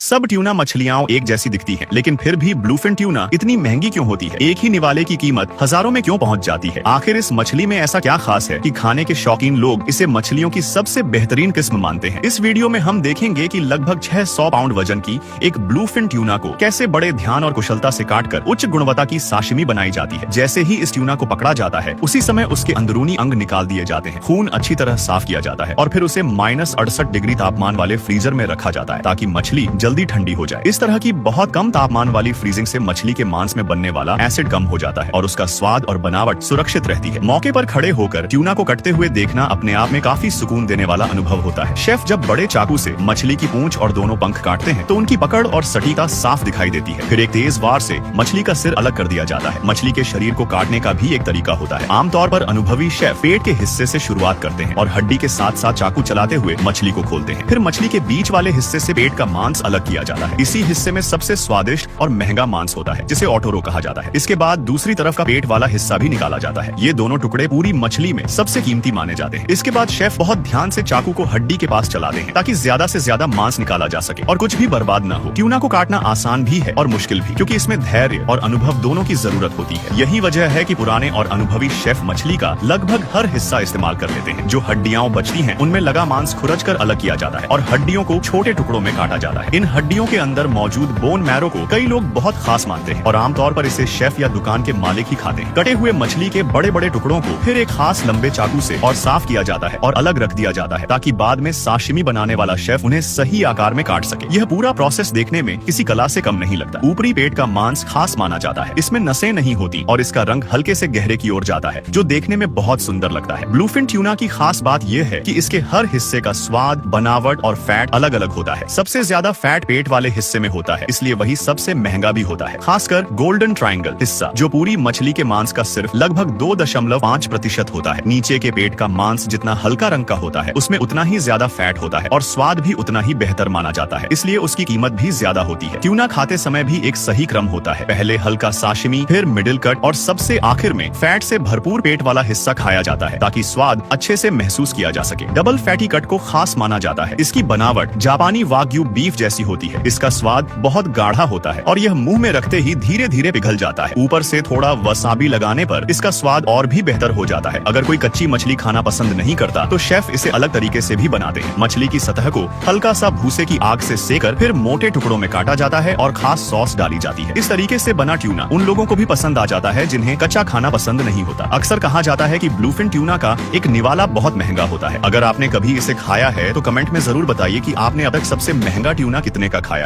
सब ट्यूना मछलियाँ एक जैसी दिखती हैं, लेकिन फिर भी ब्लूफिन ट्यूना इतनी महंगी क्यों होती है? एक ही निवाले की कीमत हजारों में क्यों पहुंच जाती है? आखिर इस मछली में ऐसा क्या खास है कि खाने के शौकीन लोग इसे मछलियों की सबसे बेहतरीन किस्म मानते हैं? इस वीडियो में हम देखेंगे कि लगभग 600 पाउंड वजन की एक ब्लूफिन ट्यूना को कैसे बड़े ध्यान और कुशलता से काटकर उच्च गुणवत्ता की साशिमी बनाई जाती है। जैसे ही इस ट्यूना को पकड़ा जाता है, उसी समय उसके अंदरूनी अंग निकाल दिए जाते हैं, खून अच्छी तरह साफ किया जाता है और फिर उसे -68 डिग्री तापमान वाले फ्रीजर में रखा जाता है ताकि मछली जल्दी ठंडी हो जाए। इस तरह की बहुत कम तापमान वाली फ्रीजिंग से मछली के मांस में बनने वाला एसिड कम हो जाता है और उसका स्वाद और बनावट सुरक्षित रहती है। मौके पर खड़े होकर ट्यूना को कटते हुए देखना अपने आप में काफी सुकून देने वाला अनुभव होता है। शेफ जब बड़े चाकू से मछली की पूंछ और दोनों पंख काटते हैं तो उनकी पकड़ और सटीकता साफ दिखाई देती है। फिर एक तेज वार से मछली का सिर अलग कर दिया जाता है। मछली के शरीर को काटने का भी एक तरीका होता है। आमतौर पर अनुभवी शेफ पेट के हिस्से से शुरुआत करते हैं और हड्डी के साथ साथ चाकू चलाते हुए मछली को खोलते हैं। फिर मछली के बीच वाले हिस्से से पेट का मांस अलग किया जाता है। इसी हिस्से में सबसे स्वादिष्ट और महंगा मांस होता है, जिसे ओटोरो कहा जाता है। इसके बाद दूसरी तरफ का पेट वाला हिस्सा भी निकाला जाता है। ये दोनों टुकड़े पूरी मछली में सबसे कीमती माने जाते हैं। इसके बाद शेफ बहुत ध्यान से चाकू को हड्डी के पास चलाते हैं ताकि ज्यादा से ज्यादा मांस निकाला जा सके और कुछ भी बर्बाद न हो। ट्यूना को काटना आसान भी है और मुश्किल भी, क्योंकि इसमें धैर्य और अनुभव दोनों की जरूरत होती है। यही वजह है कि पुराने और अनुभवी शेफ मछली का लगभग हर हिस्सा इस्तेमाल कर लेते हैं। जो हड्डियां बचती हैं, उनमें लगा मांस खुरच कर अलग किया जाता है और हड्डियों को छोटे टुकड़ों में काटा जाता है। इन हड्डियों के अंदर मौजूद बोन मैरो को कई लोग बहुत खास मानते हैं और आमतौर पर इसे शेफ या दुकान के मालिक ही खाते हैं। कटे हुए मछली के बड़े बड़े टुकड़ों को फिर एक खास लंबे चाकू से और साफ किया जाता है और अलग रख दिया जाता है ताकि बाद में साशिमी बनाने वाला शेफ उन्हें सही आकार में काट सके। यह पूरा प्रोसेस देखने में किसी कला से कम नहीं लगता। ऊपरी पेट का मांस खास माना जाता है। इसमें नसें नहीं होती और इसका रंग हल्के से गहरे की ओर जाता है, जो देखने में बहुत सुंदर लगता है। ब्लूफिन ट्यूना की खास बात यह है कि इसके हर हिस्से का स्वाद, बनावट और फैट अलग अलग होता है। सबसे ज्यादा फैट पेट वाले हिस्से में होता है, इसलिए वही सबसे महंगा भी होता है। खासकर गोल्डन ट्रायंगल हिस्सा, जो पूरी मछली के मांस का सिर्फ लगभग 2.5% होता है। नीचे के पेट का मांस जितना हल्का रंग का होता है, उसमें उतना ही ज्यादा फैट होता है और स्वाद भी उतना ही बेहतर माना जाता है, इसलिए उसकी कीमत भी ज्यादा होती है। ट्यूना खाते समय भी एक सही क्रम होता है। पहले हल्का साशिमी, फिर मिडिल कट और सबसे आखिर में फैट से भरपूर पेट वाला हिस्सा खाया जाता है ताकि स्वाद अच्छे से महसूस किया जा सके। डबल फैटी कट को खास माना जाता है। इसकी बनावट जापानी वाग्यू बीफ जैसी होती है। इसका स्वाद बहुत गाढ़ा होता है और यह मुंह में रखते ही धीरे धीरे पिघल जाता है। ऊपर से थोड़ा वसाबी लगाने पर इसका स्वाद और भी बेहतर हो जाता है। अगर कोई कच्ची मछली खाना पसंद नहीं करता तो शेफ इसे अलग तरीके से भी बनाते हैं। मछली की सतह को हल्का सा भूसे की आग से सेकर फिर मोटे टुकड़ों में काटा जाता है और खास सॉस डाली जाती है। इस तरीके से बना ट्यूना उन लोगों को भी पसंद आ जाता है जिन्हें कच्चा खाना पसंद नहीं होता। अक्सर कहा जाता है कि ब्लूफिन ट्यूना का एक निवाला बहुत महंगा होता है। अगर आपने कभी इसे खाया है तो कमेंट में जरूर बताइए कि आपने अब तक सबसे महंगा ट्यूना कितने का खाया।